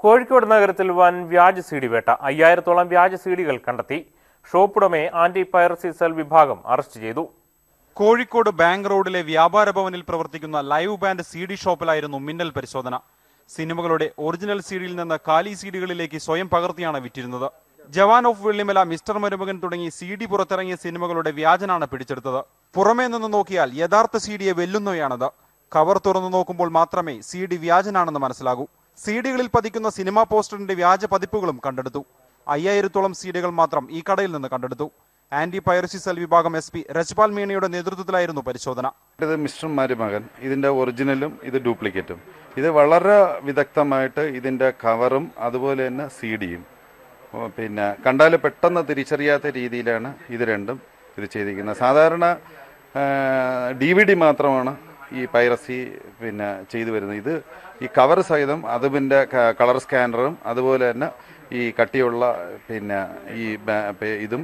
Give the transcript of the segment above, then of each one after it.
കോഴിക്കോട് നഗരത്തിൽ വൻ വ്യാജ സീഡി വേട്ട 5000-ഓളം വ്യാജ സീഡികൾ കണ്ടെത്തി. ഷോപ്പുടമയെ ആന്റി പൈറസി സെൽ വിഭാഗം അറസ്റ്റ് ചെയ്തു. കോഴിക്കോട് ബാങ്ക് റോഡിലെ വ്യാപാര ഭവനിൽ പ്രവർത്തിക്കുന്ന ലൈവ് ബാൻഡ് സീഡി ഷോപ്പിലായിരുന്നു മിന്നൽ പരിശോധന. സിനിമകളുടെ ഒറിജിനൽ സീഡിയിൽ നിന്ന് കാലി സീഡികളിലേക്ക് സ്വയം പകർത്തിയാണ് വിറ്റിരുന്നത്. ജവാൻ ഓഫ് വെള്ളിമല, മിസ്റ്റർ മരുമകൻ തുടങ്ങി സീഡി പുറത്തിറങ്ങിയ സിനിമകളുടെ വ്യാജനാണ് പിടിച്ചെടുത്തത്. പുറമേ നിന്ന് നോക്കിയാൽ യഥാർത്ഥ സീഡിയെ വെല്ലുന്നവയാണത്. കവർ തുറന്നു നോക്കുമ്പോൾ മാത്രമേ സീഡി വ്യാജനാണെന്ന് മനസ്സിലാകൂ. സീഡികളിൽ പതിക്കുന്ന സിനിമാ പോസ്റ്ററിന്റെ വ്യാജ പതിപ്പുകളും കണ്ടെടുത്തു. 5000-ഓളം സീഡികൾ മാത്രം ഈ കടയിൽ നിന്ന് കണ്ടെടുത്തു. ആന്റി പൈറസി സെൽ വിഭാഗം SP രജ്പാൽ മീണയുടെ നേതൃത്വത്തിലായിരുന്നു പരിശോധന. ഇത് മിസ്റ്റർ മരുമകൻ, ഇതിന്റെ ഒറിജിനലും ഇത് ഡ്യൂപ്ലിക്കേറ്റും. ഇത് വളരെ വിദഗ്ധമായിട്ട് ഇതിന്റെ കവറും അതുപോലെ തന്നെ സീഡിയും പിന്നെ കണ്ടാൽ പെട്ടെന്ന് തിരിച്ചറിയാത്ത രീതിയിലാണ് ഇത് രണ്ടും ഇത് ചെയ്തിരിക്കുന്നത്. സാധാരണ DVD മാത്രമാണ് ഈ പൈറസി ചെയ്തു വരുന്നത്. ഇത് ഈ കവർ സഹിതം അതിൻ്റെ കളർ സ്കാനറും അതുപോലെ തന്നെ ഈ കട്ടിയുള്ള ഈ ഇതും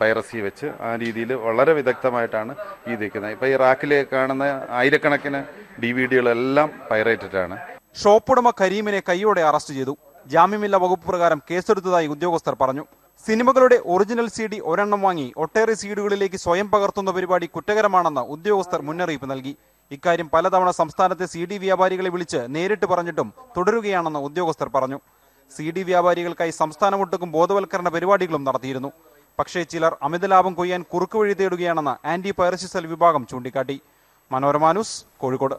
പൈറസി വെച്ച് ആ രീതിയിൽ വളരെ വിദഗ്ധമായിട്ടാണ് ഈ നിൽക്കുന്നത്. ഇപ്പോൾ ഈ റാക്കിൽ കാണുന്ന ആയിരക്കണക്കിന് DVDകളെല്ലാം പൈറേറ്റഡ് ആണ്. ഷോപ്പുടമ കരീമിനെ കൈയോടെ അറസ്റ്റ് ചെയ്തു. ജാമ്യമില്ലാ വകുപ്പ് പ്രകാരം കേസെടുത്തതായി ഉദ്യോഗസ്ഥർ പറഞ്ഞു. സിനിമകളുടെ ഒറിജിനൽ CD ഒരെണ്ണം വാങ്ങി ഒട്ടേറെ സീഡുകളിലേക്ക് സ്വയം പകർത്തുന്ന പരിപാടി കുറ്റകരമാണെന്ന് ഉദ്യോഗസ്ഥർ മുന്നറിയിപ്പ് നൽകി. ഇക്കാര്യം പലതവണ സംസ്ഥാനത്തെ CD വ്യാപാരികളെ വിളിച്ച് നേരിട്ട് പറഞ്ഞിട്ടും തുടരുകയാണെന്ന് ഉദ്യോഗസ്ഥർ പറഞ്ഞു. CD വ്യാപാരികൾക്കായി സംസ്ഥാനമൊട്ടുക്കും ബോധവൽക്കരണ പരിപാടികളും നടത്തിയിരുന്നു. പക്ഷേ ചിലർ അമിതലാഭം കൊയ്യാൻ കുറുക്കുവഴി തേടുകയാണെന്ന് ആന്റി പൈറസി സെൽ വിഭാഗം ചൂണ്ടിക്കാട്ടി. മനോരമ ന്യൂസ്, കോഴിക്കോട്.